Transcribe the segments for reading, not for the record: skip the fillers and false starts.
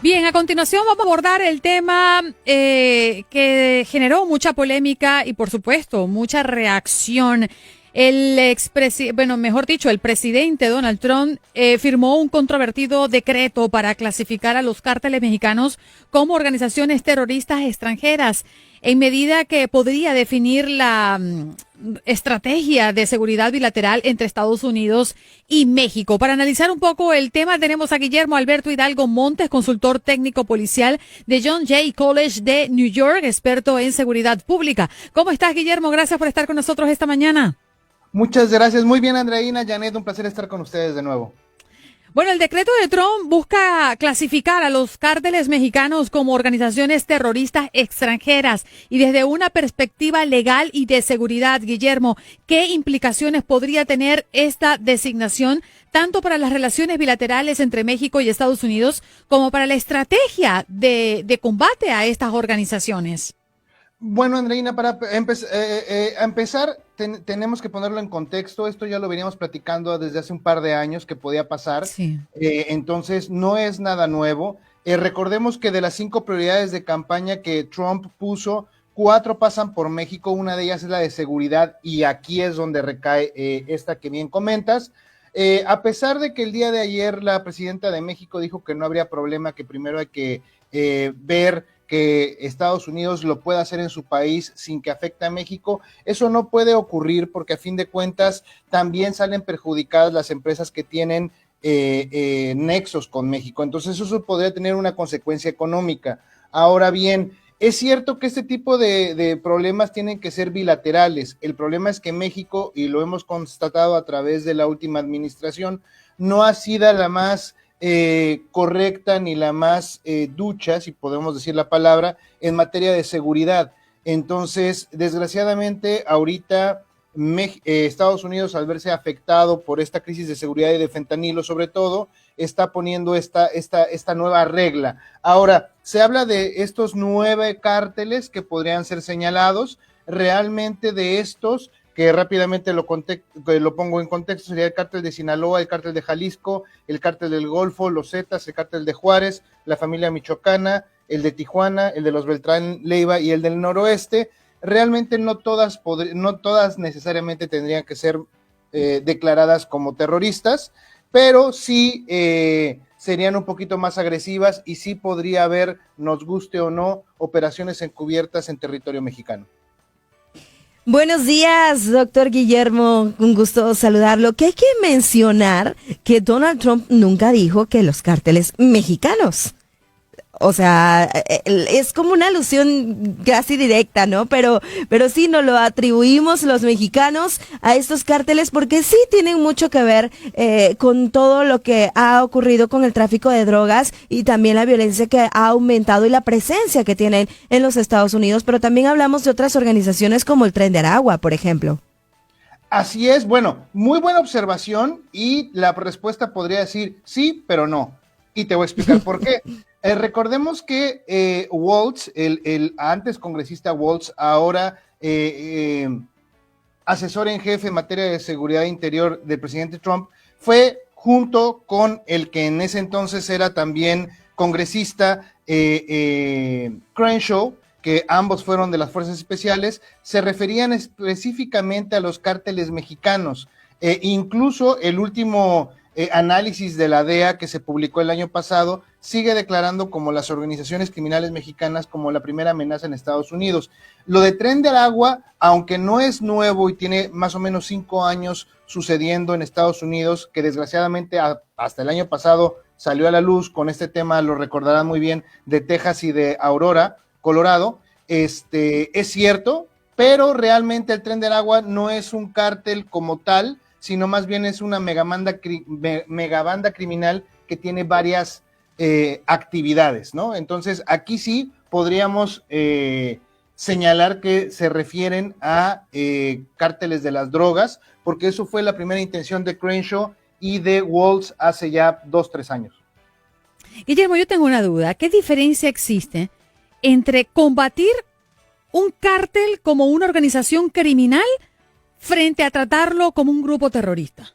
Bien, a continuación vamos a abordar el tema que generó mucha polémica y, por supuesto, mucha reacción. El presidente Donald Trump firmó un controvertido decreto para clasificar a los cárteles mexicanos como organizaciones terroristas extranjeras, en medida que podría definir la estrategia de seguridad bilateral entre Estados Unidos y México. Para analizar un poco el tema tenemos a Guillermo Alberto Hidalgo Montes, consultor técnico policial de John Jay College de New York, experto en seguridad pública. ¿Cómo estás, Guillermo? Gracias por estar con nosotros esta mañana. Muchas gracias. Muy bien, Andreina, Janet, un placer estar con ustedes de nuevo. Bueno, el decreto de Trump busca clasificar a los cárteles mexicanos como organizaciones terroristas extranjeras y desde una perspectiva legal y de seguridad, Guillermo, ¿qué implicaciones podría tener esta designación tanto para las relaciones bilaterales entre México y Estados Unidos como para la estrategia de combate a estas organizaciones? Bueno, Andreina, para empezar, tenemos que ponerlo en contexto. Esto ya lo veníamos platicando desde hace un par de años que podía pasar. Sí. Entonces, no es nada nuevo. Recordemos que de las 5 prioridades de campaña que Trump puso, 4 pasan por México. Una de ellas es la de seguridad y aquí es donde recae esta que bien comentas. A pesar de que el día de ayer la presidenta de México dijo que no habría problema, que primero hay que ver que Estados Unidos lo pueda hacer en su país sin que afecte a México, eso no puede ocurrir porque a fin de cuentas también salen perjudicadas las empresas que tienen nexos con México, entonces eso podría tener una consecuencia económica. Ahora bien, es cierto que este tipo de problemas tienen que ser bilaterales. El problema es que México, y lo hemos constatado a través de la última administración, no ha sido la más correcta ni la más ducha, si podemos decir la palabra, en materia de seguridad. Entonces, desgraciadamente, ahorita Estados Unidos, al verse afectado por esta crisis de seguridad y de fentanilo, sobre todo, está poniendo esta nueva regla. Ahora, se habla de estos 9 cárteles que podrían ser señalados. Realmente de estos, que rápidamente lo pongo en contexto, sería el cártel de Sinaloa, el cártel de Jalisco, el cártel del Golfo, los Zetas, el cártel de Juárez, la familia michoacana, el de Tijuana, el de los Beltrán Leiva y el del Noroeste. Realmente no todas necesariamente tendrían que ser declaradas como terroristas, pero sí serían un poquito más agresivas y sí podría haber, nos guste o no, operaciones encubiertas en territorio mexicano. Buenos días, doctor Guillermo, un gusto saludarlo. Que hay que mencionar que Donald Trump nunca dijo que los cárteles mexicanos. O sea, es como una alusión casi directa, ¿no? Pero sí nos lo atribuimos los mexicanos a estos cárteles porque sí tienen mucho que ver con todo lo que ha ocurrido con el tráfico de drogas y también la violencia que ha aumentado y la presencia que tienen en los Estados Unidos, pero también hablamos de otras organizaciones como el Tren de Aragua, por ejemplo. Así es, bueno, muy buena observación y la respuesta podría decir sí, pero no. Y te voy a explicar por qué. Recordemos que Waltz, el antes congresista Waltz, ahora asesor en jefe en materia de seguridad interior del presidente Trump, fue junto con el que en ese entonces era también congresista Crenshaw, que ambos fueron de las fuerzas especiales, se referían específicamente a los cárteles mexicanos. Incluso el último análisis de la DEA que se publicó el año pasado sigue declarando como las organizaciones criminales mexicanas como la primera amenaza en Estados Unidos. Lo de Tren de Aragua, aunque no es nuevo y tiene más o menos 5 años sucediendo en Estados Unidos, que desgraciadamente hasta el año pasado salió a la luz con este tema, lo recordarán muy bien, de Texas y de Aurora, Colorado, es cierto, pero realmente el Tren de Aragua no es un cártel como tal, sino más bien es una megabanda criminal que tiene varias actividades, ¿no? Entonces, aquí sí podríamos señalar que se refieren a cárteles de las drogas, porque eso fue la primera intención de Crenshaw y de Waltz hace ya 2-3 años. Guillermo, yo tengo una duda. ¿Qué diferencia existe entre combatir un cártel como una organización criminal frente a tratarlo como un grupo terrorista?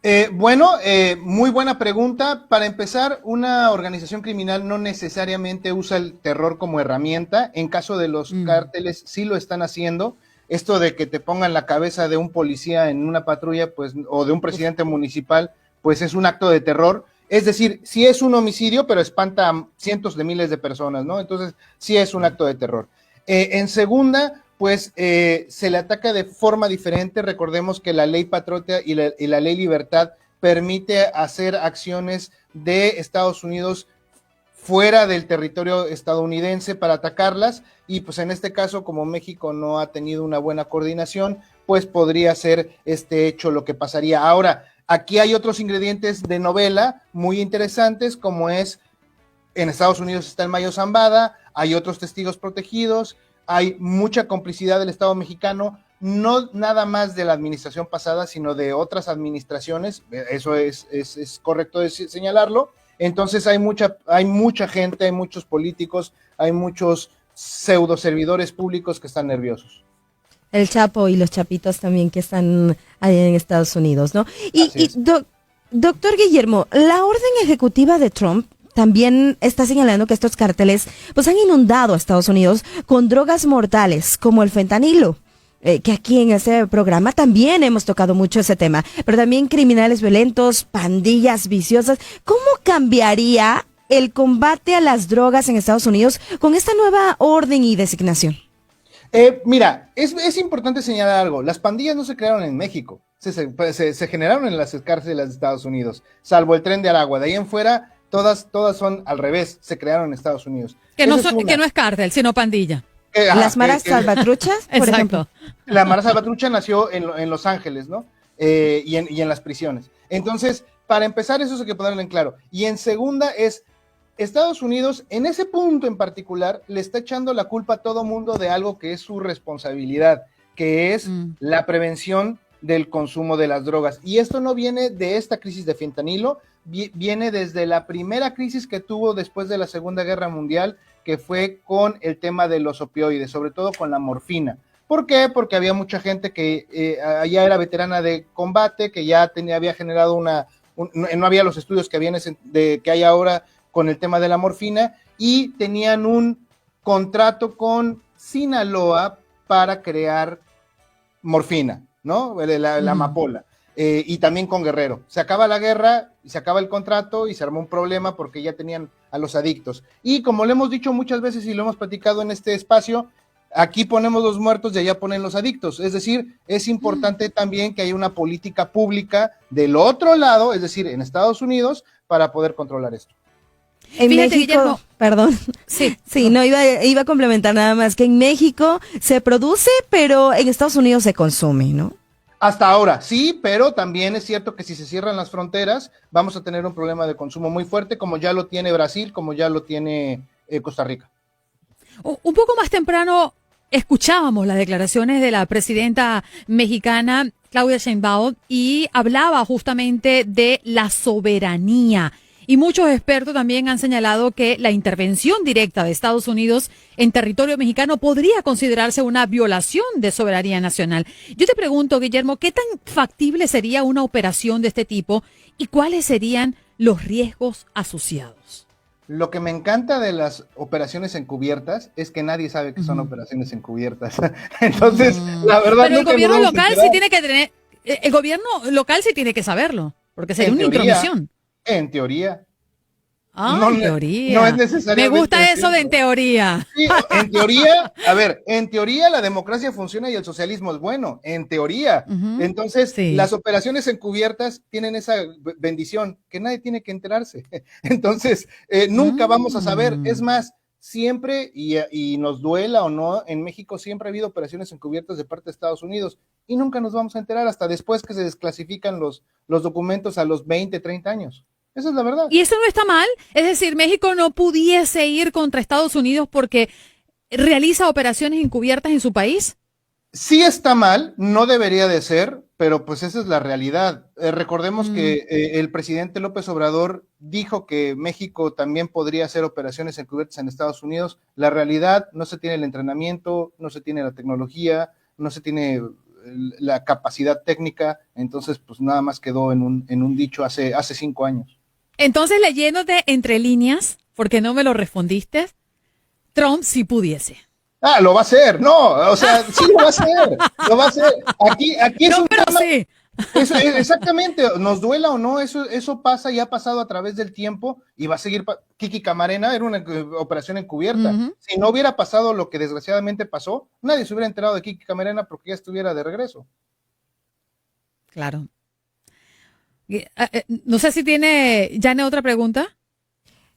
Muy buena pregunta. Para empezar, una organización criminal no necesariamente usa el terror como herramienta. En caso de los cárteles, sí lo están haciendo. Esto de que te pongan la cabeza de un policía en una patrulla, pues, o de un presidente municipal, pues es un acto de terror. Es decir, sí es un homicidio, pero espanta a cientos de miles de personas, ¿no? Entonces, sí es un acto de terror. En segunda, pues se le ataca de forma diferente. Recordemos que la ley Patriota y la ley Libertad permite hacer acciones de Estados Unidos fuera del territorio estadounidense para atacarlas, y pues en este caso, como México no ha tenido una buena coordinación, pues podría ser este hecho lo que pasaría. Ahora, aquí hay otros ingredientes de novela muy interesantes, como es, en Estados Unidos está el Mayo Zambada, hay otros testigos protegidos, hay mucha complicidad del Estado mexicano, no nada más de la administración pasada, sino de otras administraciones, eso es correcto señalarlo. Entonces hay mucha gente, hay muchos políticos, hay muchos pseudo servidores públicos que están nerviosos. El Chapo y los Chapitos también que están ahí en Estados Unidos, ¿no? Doctor Guillermo, la orden ejecutiva de Trump también está señalando que estos cárteles pues han inundado a Estados Unidos con drogas mortales como el fentanilo. Que aquí en este programa también hemos tocado mucho ese tema, pero también criminales violentos, pandillas viciosas. ¿Cómo cambiaría el combate a las drogas en Estados Unidos con esta nueva orden y designación? Mira, es importante señalar algo. Las pandillas no se crearon en México, se generaron en las cárceles de Estados Unidos, salvo el Tren de Aragua. De ahí en fuera, todas son al revés, se crearon en Estados Unidos. Que no es cártel, sino pandilla. Las maras salvatruchas, por ejemplo. La mara salvatrucha nació en Los Ángeles, ¿no? Y en las prisiones. Entonces, para empezar, eso hay que ponerlo en claro. Y en segunda es, Estados Unidos, en ese punto en particular, le está echando la culpa a todo mundo de algo que es su responsabilidad, que es la prevención del consumo de las drogas. Y esto no viene de esta crisis de fentanilo, viene desde la primera crisis que tuvo después de la Segunda Guerra Mundial, que fue con el tema de los opioides, sobre todo con la morfina. ¿Por qué? Porque había mucha gente que ya era veterana de combate, que ya había generado no había los estudios que hay ahora con el tema de la morfina, y tenían un contrato con Sinaloa para crear morfina, ¿no? La amapola. Y también con Guerrero. Se acaba la guerra, se acaba el contrato y se armó un problema porque ya tenían a los adictos. Y como lo hemos dicho muchas veces y lo hemos platicado en este espacio, aquí ponemos los muertos y allá ponen los adictos. Es decir, es importante también que haya una política pública del otro lado, es decir, en Estados Unidos, para poder controlar esto. En Fíjate, México, Guillermo. perdón. Sí, no, iba a complementar nada más que en México se produce, pero en Estados Unidos se consume, ¿no? Hasta ahora, sí, pero también es cierto que si se cierran las fronteras, vamos a tener un problema de consumo muy fuerte, como ya lo tiene Brasil, como ya lo tiene Costa Rica. Un poco más temprano escuchábamos las declaraciones de la presidenta mexicana Claudia Sheinbaum y hablaba justamente de la soberanía. Y muchos expertos también han señalado que la intervención directa de Estados Unidos en territorio mexicano podría considerarse una violación de soberanía nacional. Yo te pregunto, Guillermo, ¿qué tan factible sería una operación de este tipo y cuáles serían los riesgos asociados? Lo que me encanta de las operaciones encubiertas es que nadie sabe que son operaciones encubiertas. Entonces, la verdad, pero el gobierno local sí tiene que tener, el gobierno local sí tiene que saberlo, porque sería una intromisión. En teoría. En teoría. No es necesario. Me gusta eso de en teoría. Sí, en teoría, en teoría la democracia funciona y el socialismo es bueno, en teoría. Entonces, sí, las operaciones encubiertas tienen esa bendición, que nadie tiene que enterarse. Entonces, nunca vamos a saber. Es más, siempre, y nos duela o no, en México siempre ha habido operaciones encubiertas de parte de Estados Unidos, y nunca nos vamos a enterar hasta después que se desclasifican los documentos a los 20, 30 años. Esa es la verdad. Y eso no está mal. Es decir, México no pudiese ir contra Estados Unidos porque realiza operaciones encubiertas en su país. Sí está mal, no debería de ser, pero pues esa es la realidad. Recordemos que el presidente López Obrador dijo que México también podría hacer operaciones encubiertas en Estados Unidos. La realidad, no se tiene el entrenamiento, no se tiene la tecnología, no se tiene la capacidad técnica, entonces pues nada más quedó en un dicho hace 5 años. Entonces, leyéndote entre líneas, porque no me lo respondiste, Trump sí pudiese. Lo va a hacer, no, o sea, sí lo va a hacer, lo va a hacer. Aquí es No, un pero tema, sí. exactamente, nos duela o no, eso pasa y ha pasado a través del tiempo y va a seguir. Kiki Camarena era una operación encubierta. Ujú. Si no hubiera pasado lo que desgraciadamente pasó, nadie se hubiera enterado de Kiki Camarena porque ya estuviera de regreso. Claro. No sé si tiene Jane otra pregunta.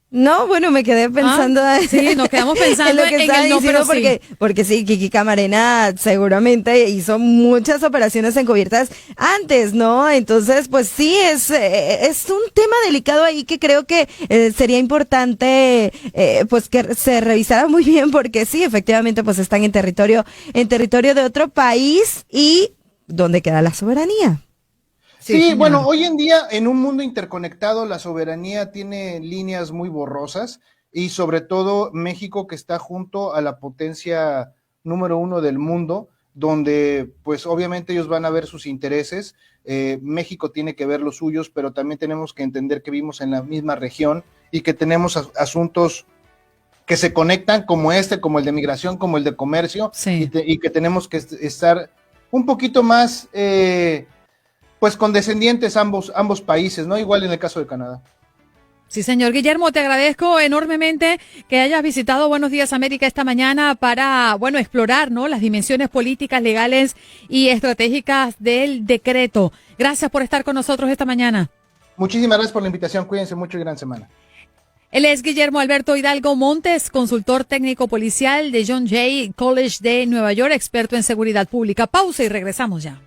No, bueno, me quedé pensando sí, nos quedamos pensando en lo que en estaba el no, diciendo pero porque sí, Kiki Camarena seguramente hizo muchas operaciones encubiertas antes, ¿no? Entonces, pues sí, es un tema delicado ahí que creo que sería importante pues que se revisara muy bien porque sí, efectivamente, pues están en territorio de otro país y ¿dónde queda la soberanía? Sí, bueno, hoy en día en un mundo interconectado la soberanía tiene líneas muy borrosas y sobre todo México que está junto a la potencia número 1 del mundo, donde pues obviamente ellos van a ver sus intereses, México tiene que ver los suyos, pero también tenemos que entender que vivimos en la misma región y que tenemos asuntos que se conectan como como el de migración, como el de comercio, sí. y que tenemos que estar un poquito más... pues condescendientes ambos países, ¿no? Igual en el caso de Canadá. Sí, señor Guillermo, te agradezco enormemente que hayas visitado Buenos Días América esta mañana para, bueno, explorar, ¿no? Las dimensiones políticas, legales y estratégicas del decreto. Gracias por estar con nosotros esta mañana. Muchísimas gracias por la invitación, cuídense mucho y gran semana. Él es Guillermo Alberto Hidalgo Montes, consultor técnico policial de John Jay College de Nueva York, experto en seguridad pública. Pausa y regresamos ya.